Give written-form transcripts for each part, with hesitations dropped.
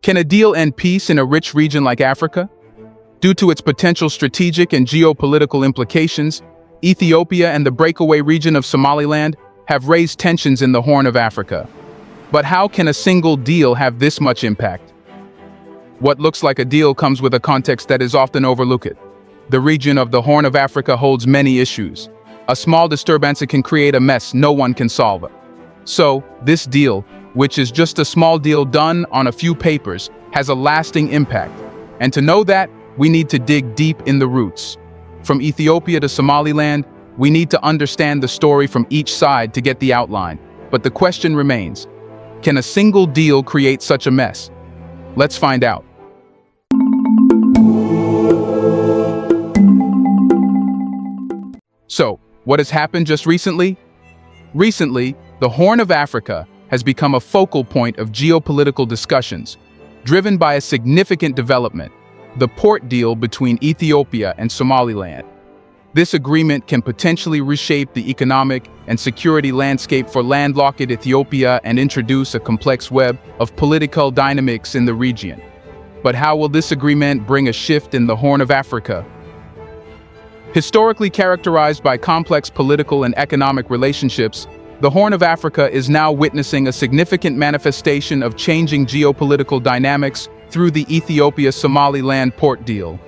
Can a deal end peace in a rich region like Africa? Due to its potential strategic and geopolitical implications, Ethiopia and the breakaway region of Somaliland have raised tensions in the Horn of Africa. But how can a single deal have this much impact? What looks like a deal comes with a context that is often overlooked. The region of the Horn of Africa holds many issues. A small disturbance can create a mess no one can solve. So, this deal, which is just a small deal done on a few papers, has a lasting impact. And to know that, we need to dig deep in the roots. From Ethiopia to Somaliland, we need to understand the story from each side to get the outline. But the question remains, can a single deal create such a mess? Let's find out. So, what has happened just recently? Recently, the Horn of Africa has become a focal point of geopolitical discussions, driven by a significant development, the port deal between Ethiopia and Somaliland. This agreement can potentially reshape the economic and security landscape for landlocked Ethiopia and introduce a complex web of political dynamics in the region. But how will this agreement bring a shift in the Horn of Africa? Historically characterized by complex political and economic relationships, the Horn of Africa is now witnessing a significant manifestation of changing geopolitical dynamics through the Ethiopia-Somaliland port deal.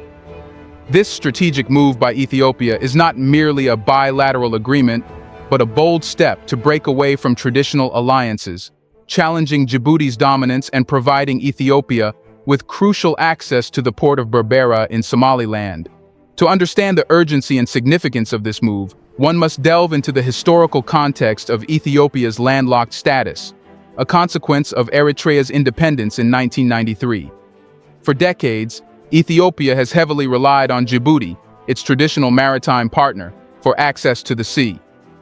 This strategic move by Ethiopia is not merely a bilateral agreement, but a bold step to break away from traditional alliances, challenging Djibouti's dominance and providing Ethiopia with crucial access to the port of Berbera in Somaliland. To understand the urgency and significance of this move, one must delve into the historical context of Ethiopia's landlocked status, a consequence of Eritrea's independence in 1993. For decades, Ethiopia has heavily relied on Djibouti, its traditional maritime partner, for access to the sea.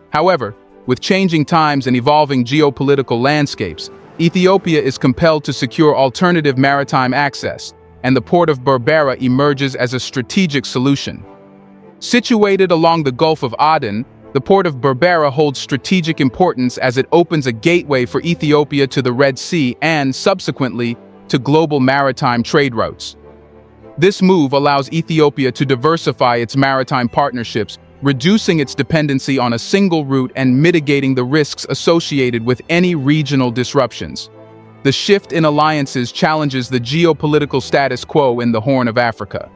However, with changing times and evolving geopolitical landscapes, Ethiopia is compelled to secure alternative maritime access, and the port of Berbera emerges as a strategic solution. Situated along the Gulf of Aden, the port of Berbera holds strategic importance as it opens a gateway for Ethiopia to the Red Sea and, subsequently, to global maritime trade routes. This move allows Ethiopia to diversify its maritime partnerships, reducing its dependency on a single route and mitigating the risks associated with any regional disruptions. The shift in alliances challenges the geopolitical status quo in the Horn of Africa.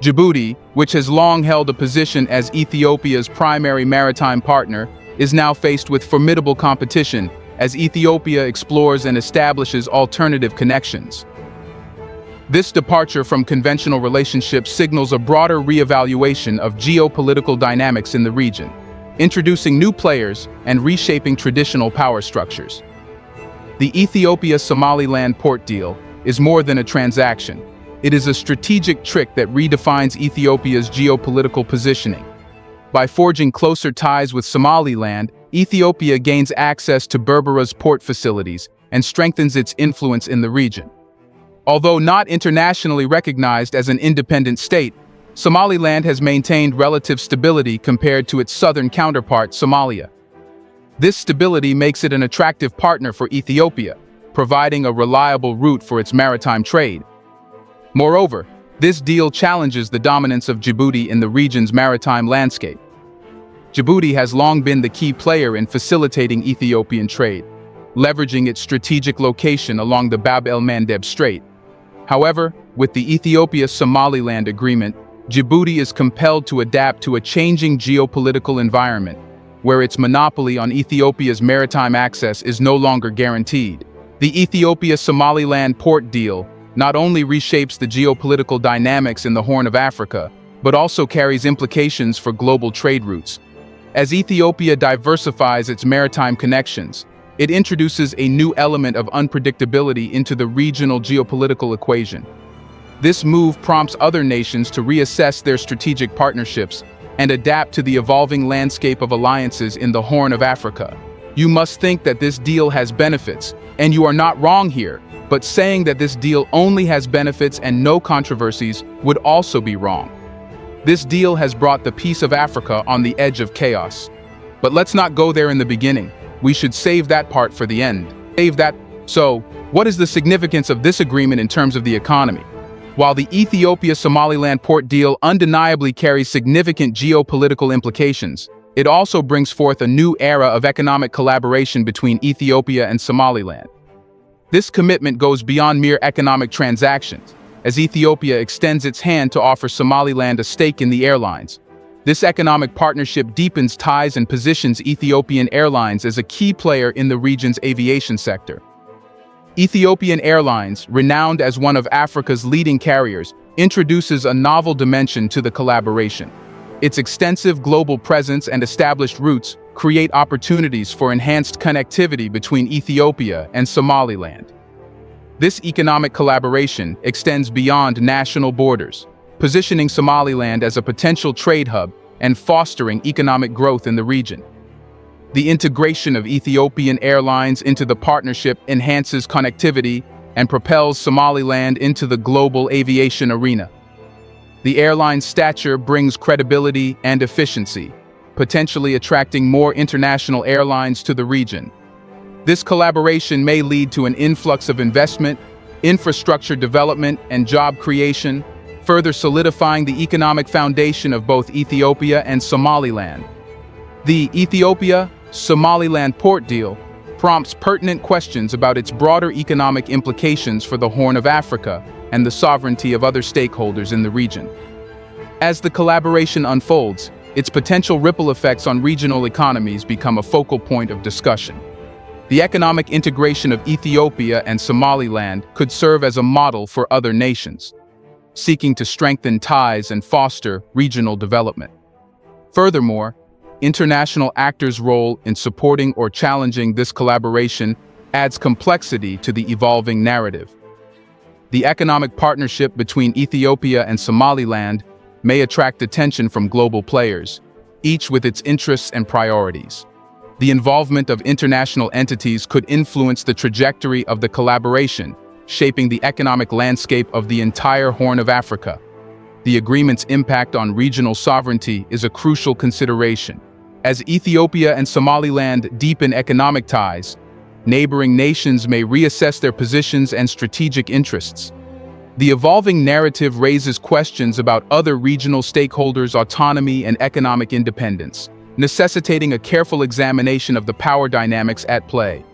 Djibouti, which has long held a position as Ethiopia's primary maritime partner, is now faced with formidable competition as Ethiopia explores and establishes alternative connections. This departure from conventional relationships signals a broader re-evaluation of geopolitical dynamics in the region, introducing new players and reshaping traditional power structures. The Ethiopia-Somaliland port deal is more than a transaction. It is a strategic trick that redefines Ethiopia's geopolitical positioning. By forging closer ties with Somaliland, Ethiopia gains access to Berbera's port facilities and strengthens its influence in the region. Although not internationally recognized as an independent state, Somaliland has maintained relative stability compared to its southern counterpart, Somalia. This stability makes it an attractive partner for Ethiopia, providing a reliable route for its maritime trade. Moreover, this deal challenges the dominance of Djibouti in the region's maritime landscape. Djibouti has long been the key player in facilitating Ethiopian trade, leveraging its strategic location along the Bab el-Mandeb Strait. However, with the Ethiopia-Somaliland agreement, Djibouti is compelled to adapt to a changing geopolitical environment, where its monopoly on Ethiopia's maritime access is no longer guaranteed. The Ethiopia-Somaliland port deal not only reshapes the geopolitical dynamics in the Horn of Africa, but also carries implications for global trade routes. As Ethiopia diversifies its maritime connections, it introduces a new element of unpredictability into the regional geopolitical equation. This move prompts other nations to reassess their strategic partnerships and adapt to the evolving landscape of alliances in the Horn of Africa. You must think that this deal has benefits, and you are not wrong here, but saying that this deal only has benefits and no controversies would also be wrong. This deal has brought the peace of Africa on the edge of chaos. But let's not go there in the beginning. We should save that part for the end. So, What is the significance of this agreement in terms of the economy? While the Ethiopia-Somaliland port deal undeniably carries significant geopolitical implications, it also brings forth a new era of economic collaboration between Ethiopia and Somaliland. This commitment goes beyond mere economic transactions, as Ethiopia extends its hand to offer Somaliland a stake in the airlines. This economic partnership deepens ties and positions Ethiopian Airlines as a key player in the region's aviation sector. Ethiopian Airlines, renowned as one of Africa's leading carriers, introduces a novel dimension to the collaboration. Its extensive global presence and established routes create opportunities for enhanced connectivity between Ethiopia and Somaliland. This economic collaboration extends beyond national borders, positioning Somaliland as a potential trade hub and fostering economic growth in the region. The integration of Ethiopian Airlines into the partnership enhances connectivity and propels Somaliland into the global aviation arena. The airline's stature brings credibility and efficiency, potentially attracting more international airlines to the region. This collaboration may lead to an influx of investment, infrastructure development, and job creation, further solidifying the economic foundation of both Ethiopia and Somaliland. The Ethiopia-Somaliland port deal prompts pertinent questions about its broader economic implications for the Horn of Africa and the sovereignty of other stakeholders in the region. As the collaboration unfolds, its potential ripple effects on regional economies become a focal point of discussion. The economic integration of Ethiopia and Somaliland could serve as a model for other nations, seeking to strengthen ties and foster regional development. Furthermore, international actors' role in supporting or challenging this collaboration adds complexity to the evolving narrative. The economic partnership between Ethiopia and Somaliland may attract attention from global players, each with its interests and priorities. The involvement of international entities could influence the trajectory of the collaboration, shaping the economic landscape of the entire Horn of Africa. The agreement's impact on regional sovereignty is a crucial consideration. As Ethiopia and Somaliland deepen economic ties, neighboring nations may reassess their positions and strategic interests. The evolving narrative raises questions about other regional stakeholders' autonomy and economic independence, necessitating a careful examination of the power dynamics at play.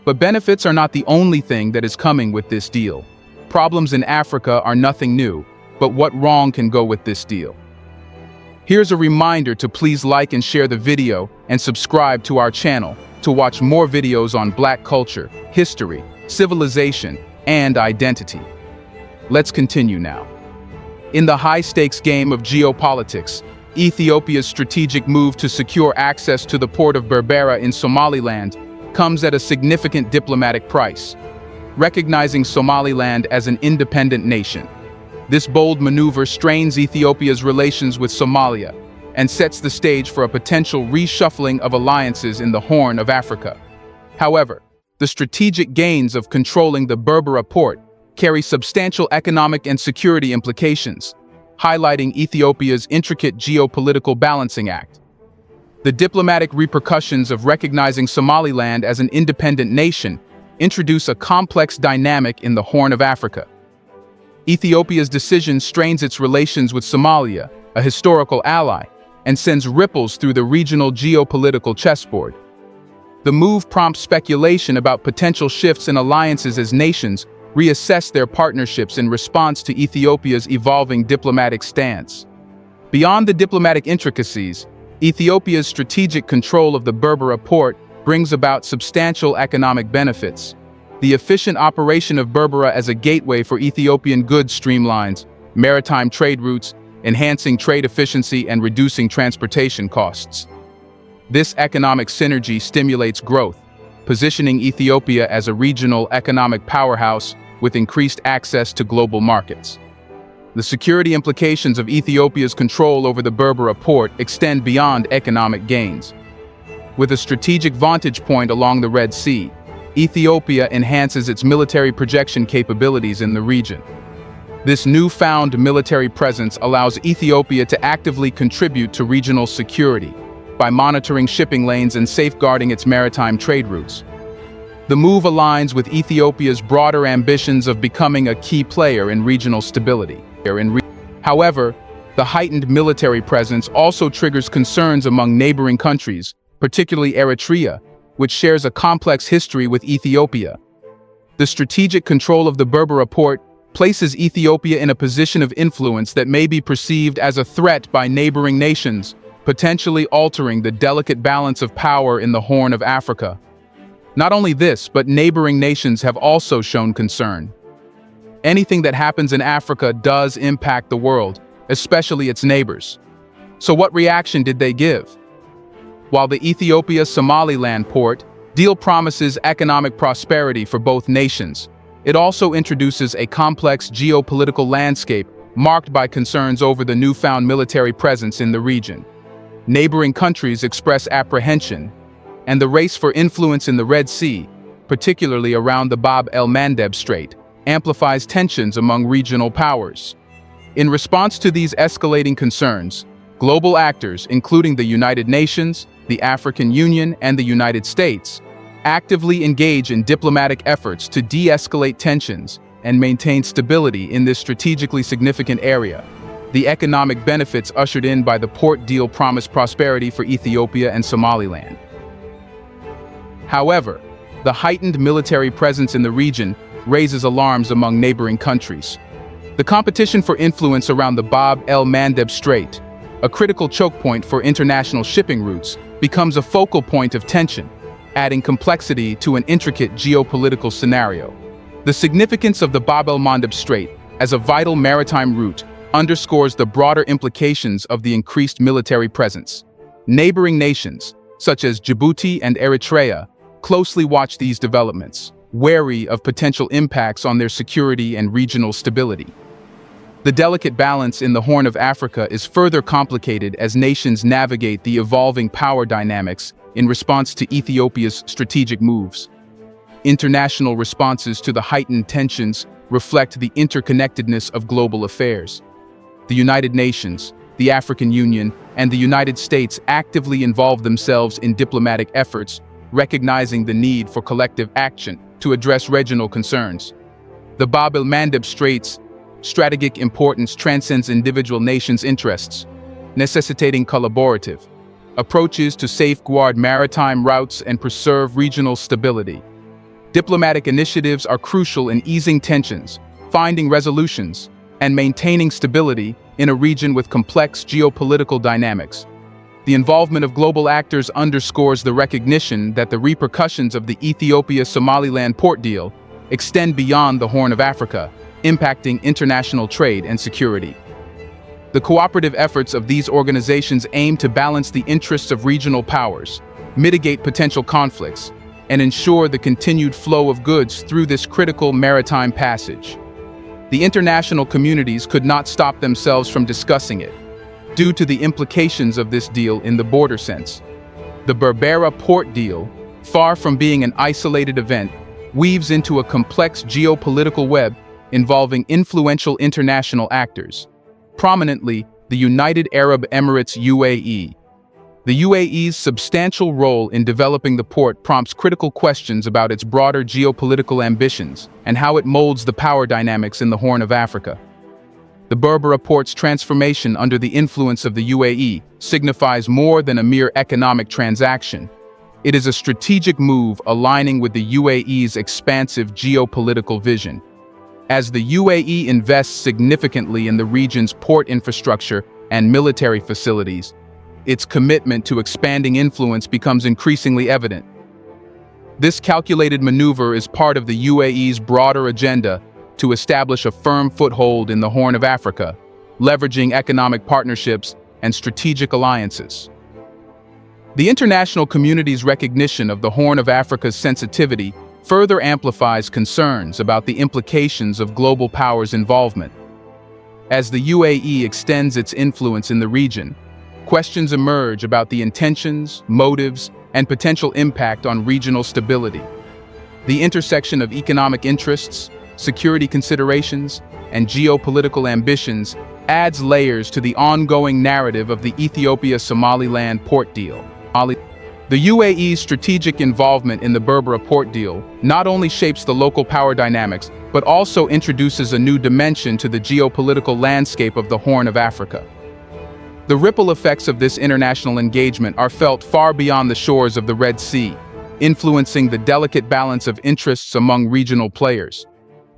But benefits are not the only thing that is coming with this deal. Problems in Africa are nothing new, but what wrong can go with this deal? Here's a reminder to please like and share the video and subscribe to our channel to watch more videos on Black culture, history, civilization, and identity. Let's continue now. In the high-stakes game of geopolitics, Ethiopia's strategic move to secure access to the port of Berbera in Somaliland comes at a significant diplomatic price, recognizing Somaliland as an independent nation. This bold maneuver strains Ethiopia's relations with Somalia and sets the stage for a potential reshuffling of alliances in the Horn of Africa. However, the strategic gains of controlling the Berbera port carry substantial economic and security implications, highlighting Ethiopia's intricate geopolitical balancing act. The diplomatic repercussions of recognizing Somaliland as an independent nation introduce a complex dynamic in the Horn of Africa. Ethiopia's decision strains its relations with Somalia, a historical ally, and sends ripples through the regional geopolitical chessboard. The move prompts speculation about potential shifts in alliances as nations reassess their partnerships in response to Ethiopia's evolving diplomatic stance. Beyond the diplomatic intricacies, Ethiopia's strategic control of the Berbera port brings about substantial economic benefits. The efficient operation of Berbera as a gateway for Ethiopian goods streamlines maritime trade routes, enhancing trade efficiency and reducing transportation costs. This economic synergy stimulates growth, positioning Ethiopia as a regional economic powerhouse with increased access to global markets. The security implications of Ethiopia's control over the Berbera port extend beyond economic gains. With a strategic vantage point along the Red Sea, Ethiopia enhances its military projection capabilities in the region. This newfound military presence allows Ethiopia to actively contribute to regional security by monitoring shipping lanes and safeguarding its maritime trade routes. The move aligns with Ethiopia's broader ambitions of becoming a key player in regional stability. However, the heightened military presence also triggers concerns among neighboring countries, particularly Eritrea, which shares a complex history with Ethiopia. The strategic control of the Berbera port places Ethiopia in a position of influence that may be perceived as a threat by neighboring nations, potentially altering the delicate balance of power in the Horn of Africa. Not only this, but neighboring nations have also shown concern. Anything that happens in Africa does impact the world, especially its neighbors. So what reaction did they give? While the Ethiopia-Somaliland port deal promises economic prosperity for both nations, it also introduces a complex geopolitical landscape marked by concerns over the newfound military presence in the region. Neighboring countries express apprehension, and the race for influence in the Red Sea, particularly around the Bab el-Mandeb Strait, amplifies tensions among regional powers. In response to these escalating concerns, global actors, including the United Nations, the African Union, and the United States, actively engage in diplomatic efforts to de-escalate tensions and maintain stability in this strategically significant area. The economic benefits ushered in by the port deal promise prosperity for Ethiopia and Somaliland. However, the heightened military presence in the region raises alarms among neighboring countries. The competition for influence around the Bab el-Mandeb Strait, a critical choke point for international shipping routes, becomes a focal point of tension, adding complexity to an intricate geopolitical scenario. The significance of the Bab el-Mandeb Strait as a vital maritime route underscores the broader implications of the increased military presence. Neighboring nations, such as Djibouti and Eritrea, closely watch these developments, wary of potential impacts on their security and regional stability. The delicate balance in the Horn of Africa is further complicated as nations navigate the evolving power dynamics in response to Ethiopia's strategic moves. International responses to the heightened tensions reflect the interconnectedness of global affairs. The United Nations, the African Union, and the United States actively involve themselves in diplomatic efforts, recognizing the need for collective action to address regional concerns. The Bab el-Mandeb Strait's strategic importance transcends individual nations' interests, necessitating collaborative approaches to safeguard maritime routes and preserve regional stability. Diplomatic initiatives are crucial in easing tensions, finding resolutions, and maintaining stability in a region with complex geopolitical dynamics. The involvement of global actors underscores the recognition that the repercussions of the Ethiopia-Somaliland port deal extend beyond the Horn of Africa, impacting international trade and security. The cooperative efforts of these organizations aim to balance the interests of regional powers, mitigate potential conflicts, and ensure the continued flow of goods through this critical maritime passage. The international communities could not stop themselves from discussing it, due to the implications of this deal in the border sense. The Berbera port deal, far from being an isolated event, weaves into a complex geopolitical web involving influential international actors, prominently the United Arab Emirates UAE. The UAE's substantial role in developing the port prompts critical questions about its broader geopolitical ambitions and how it molds the power dynamics in the Horn of Africa. The Berbera port's transformation under the influence of the UAE signifies more than a mere economic transaction. It is a strategic move aligning with the UAE's expansive geopolitical vision. As the UAE invests significantly in the region's port infrastructure and military facilities, its commitment to expanding influence becomes increasingly evident. This calculated maneuver is part of the UAE's broader agenda to establish a firm foothold in the Horn of Africa, leveraging economic partnerships and strategic alliances. The international community's recognition of the Horn of Africa's sensitivity further amplifies concerns about the implications of global powers' involvement. As the UAE extends its influence in the region, questions emerge about the intentions, motives, and potential impact on regional stability. The intersection of economic interests, security considerations, and geopolitical ambitions adds layers to the ongoing narrative of the Ethiopia-Somaliland port deal. The UAE's strategic involvement in the Berbera port deal not only shapes the local power dynamics, but also introduces a new dimension to the geopolitical landscape of the Horn of Africa. The ripple effects of this international engagement are felt far beyond the shores of the Red Sea, influencing the delicate balance of interests among regional players.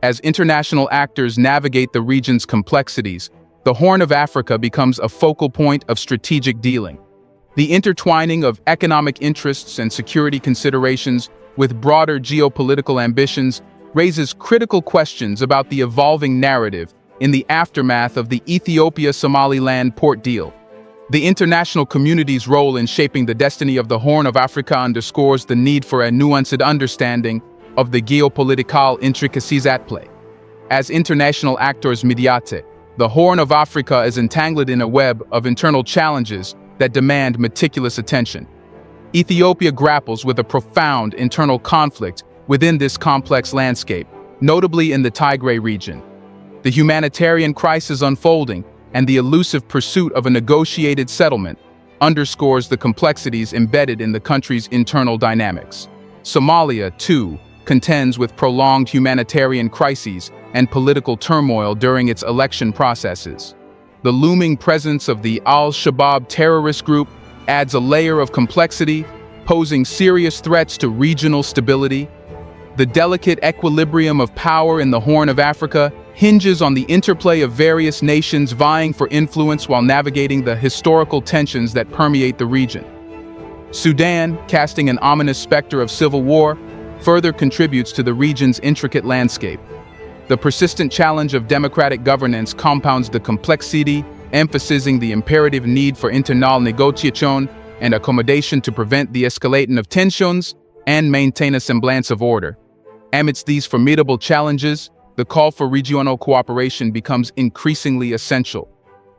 As international actors navigate the region's complexities, the Horn of Africa becomes a focal point of strategic dealing. The intertwining of economic interests and security considerations with broader geopolitical ambitions raises critical questions about the evolving narrative in the aftermath of the Ethiopia-Somaliland port deal. The international community's role in shaping the destiny of the Horn of Africa underscores the need for a nuanced understanding of the geopolitical intricacies at play. As international actors mediate, the Horn of Africa is entangled in a web of internal challenges that demand meticulous attention. Ethiopia grapples with a profound internal conflict within this complex landscape, notably in the Tigray region. The humanitarian crisis unfolding and the elusive pursuit of a negotiated settlement underscores the complexities embedded in the country's internal dynamics. Somalia, too, contends with prolonged humanitarian crises and political turmoil during its election processes. The looming presence of the Al-Shabaab terrorist group adds a layer of complexity, posing serious threats to regional stability. The delicate equilibrium of power in the Horn of Africa hinges on the interplay of various nations vying for influence while navigating the historical tensions that permeate the region. Sudan, casting an ominous specter of civil war, further contributes to the region's intricate landscape. The persistent challenge of democratic governance compounds the complexity, emphasizing the imperative need for internal negotiation and accommodation to prevent the escalating of tensions and maintain a semblance of order. Amidst these formidable challenges, the call for regional cooperation becomes increasingly essential.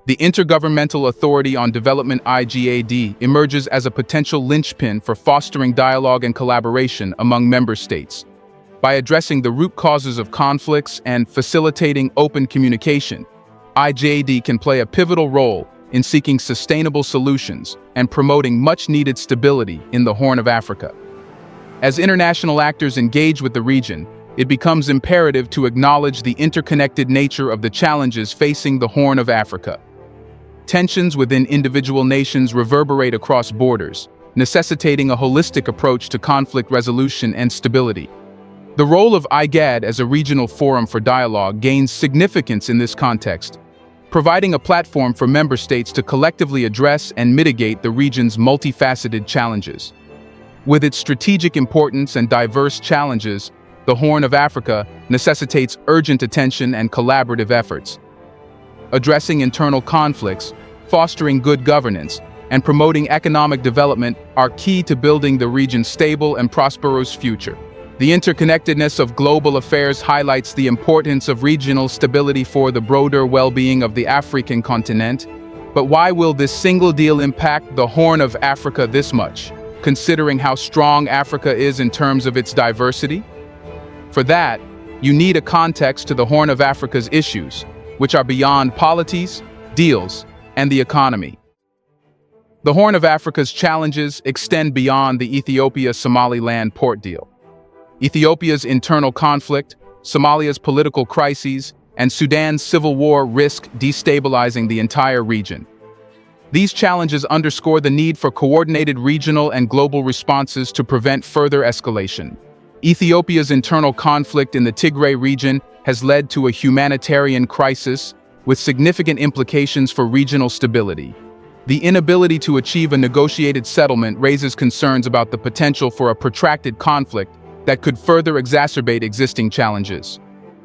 The Intergovernmental Authority on Development (IGAD) emerges as a potential linchpin for fostering dialogue and collaboration among member states. By addressing the root causes of conflicts and facilitating open communication, IGAD can play a pivotal role in seeking sustainable solutions and promoting much-needed stability in the Horn of Africa. As international actors engage with the region, it becomes imperative to acknowledge the interconnected nature of the challenges facing the Horn of Africa. Tensions within individual nations reverberate across borders, necessitating a holistic approach to conflict resolution and stability. The role of IGAD as a regional forum for dialogue gains significance in this context, providing a platform for member states to collectively address and mitigate the region's multifaceted challenges. With its strategic importance and diverse challenges, the Horn of Africa necessitates urgent attention and collaborative efforts. Addressing internal conflicts, fostering good governance, and promoting economic development are key to building the region's stable and prosperous future. The interconnectedness of global affairs highlights the importance of regional stability for the broader well-being of the African continent. But why will this single deal impact the Horn of Africa this much, considering how strong Africa is in terms of its diversity? For that, you need a context to the Horn of Africa's issues, which are beyond polities, deals, and the economy. The Horn of Africa's challenges extend beyond the Ethiopia-Somaliland port deal. Ethiopia's internal conflict, Somalia's political crises, and Sudan's civil war risk destabilizing the entire region. These challenges underscore the need for coordinated regional and global responses to prevent further escalation. Ethiopia's internal conflict in the Tigray region has led to a humanitarian crisis with significant implications for regional stability. The inability to achieve a negotiated settlement raises concerns about the potential for a protracted conflict that could further exacerbate existing challenges.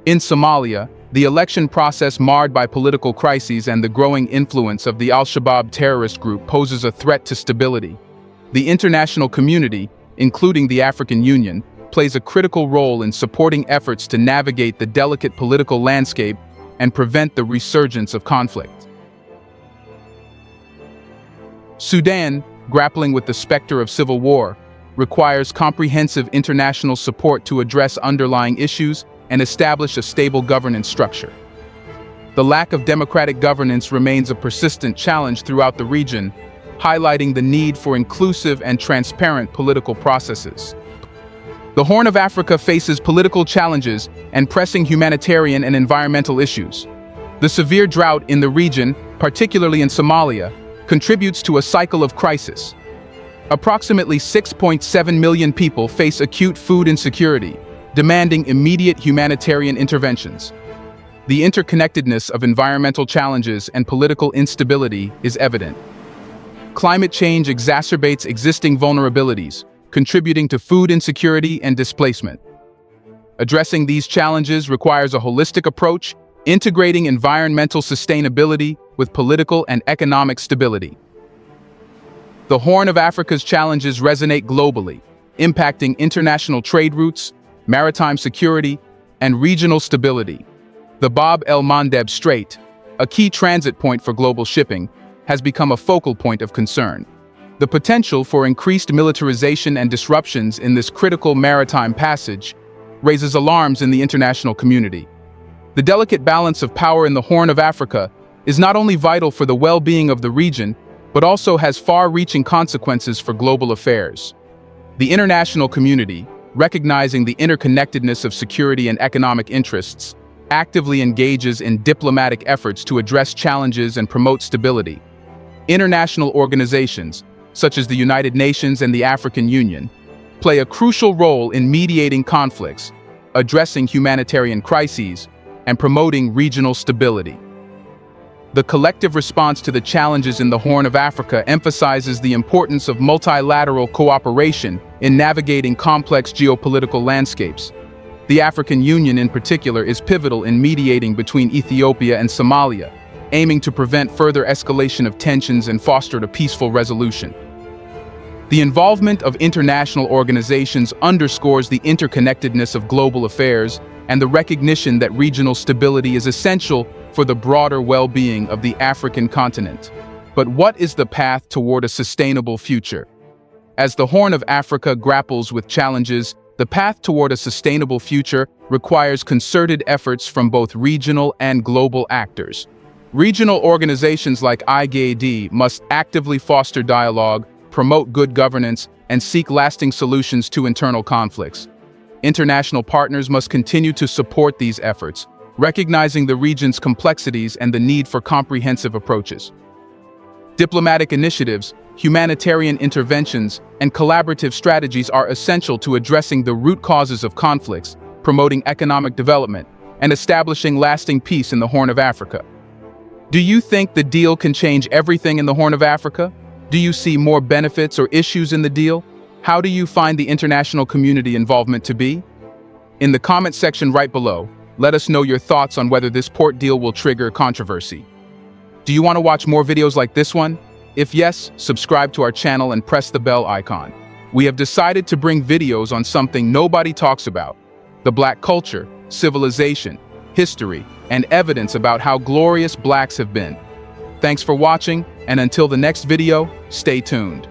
In Somalia, the election process marred by political crises and the growing influence of the Al-Shabaab terrorist group poses a threat to stability. The international community, including the African Union, plays a critical role in supporting efforts to navigate the delicate political landscape and prevent the resurgence of conflict. Sudan, grappling with the specter of civil war, requires comprehensive international support to address underlying issues and establish a stable governance structure. The lack of democratic governance remains a persistent challenge throughout the region, highlighting the need for inclusive and transparent political processes. The Horn of Africa faces political challenges and pressing humanitarian and environmental issues. The severe drought in the region, particularly in Somalia, contributes to a cycle of crisis. Approximately 6.7 million people face acute food insecurity, demanding immediate humanitarian interventions. The interconnectedness of environmental challenges and political instability is evident. Climate change exacerbates existing vulnerabilities, contributing to food insecurity and displacement. Addressing these challenges requires a holistic approach, integrating environmental sustainability with political and economic stability. The Horn of Africa's challenges resonate globally, impacting international trade routes, maritime security, and regional stability. The Bab el-Mandeb Strait, a key transit point for global shipping, has become a focal point of concern. The potential for increased militarization and disruptions in this critical maritime passage raises alarms in the international community. The delicate balance of power in the Horn of Africa is not only vital for the well-being of the region, but also has far-reaching consequences for global affairs. The international community, recognizing the interconnectedness of security and economic interests, actively engages in diplomatic efforts to address challenges and promote stability. International organizations, such as the United Nations and the African Union, play a crucial role in mediating conflicts, addressing humanitarian crises, and promoting regional stability. The collective response to the challenges in the Horn of Africa emphasizes the importance of multilateral cooperation in navigating complex geopolitical landscapes. The African Union in particular is pivotal in mediating between Ethiopia and Somalia, aiming to prevent further escalation of tensions and foster a peaceful resolution. The involvement of international organizations underscores the interconnectedness of global affairs and the recognition that regional stability is essential for the broader well-being of the African continent. But what is the path toward a sustainable future? As the Horn of Africa grapples with challenges, the path toward a sustainable future requires concerted efforts from both regional and global actors. Regional organizations like IGAD must actively foster dialogue, promote good governance, and seek lasting solutions to internal conflicts. International partners must continue to support these efforts, recognizing the region's complexities and the need for comprehensive approaches. Diplomatic initiatives, humanitarian interventions, and collaborative strategies are essential to addressing the root causes of conflicts, promoting economic development, and establishing lasting peace in the Horn of Africa. Do you think the deal can change everything in the Horn of Africa? Do you see more benefits or issues in the deal? How do you find the international community involvement to be? In the comment section right below, let us know your thoughts on whether this port deal will trigger controversy. Do you want to watch more videos like this one? If yes, subscribe to our channel and press the bell icon. We have decided to bring videos on something nobody talks about: the Black culture, civilization, history, and evidence about how glorious Blacks have been. Thanks for watching, and until the next video, stay tuned.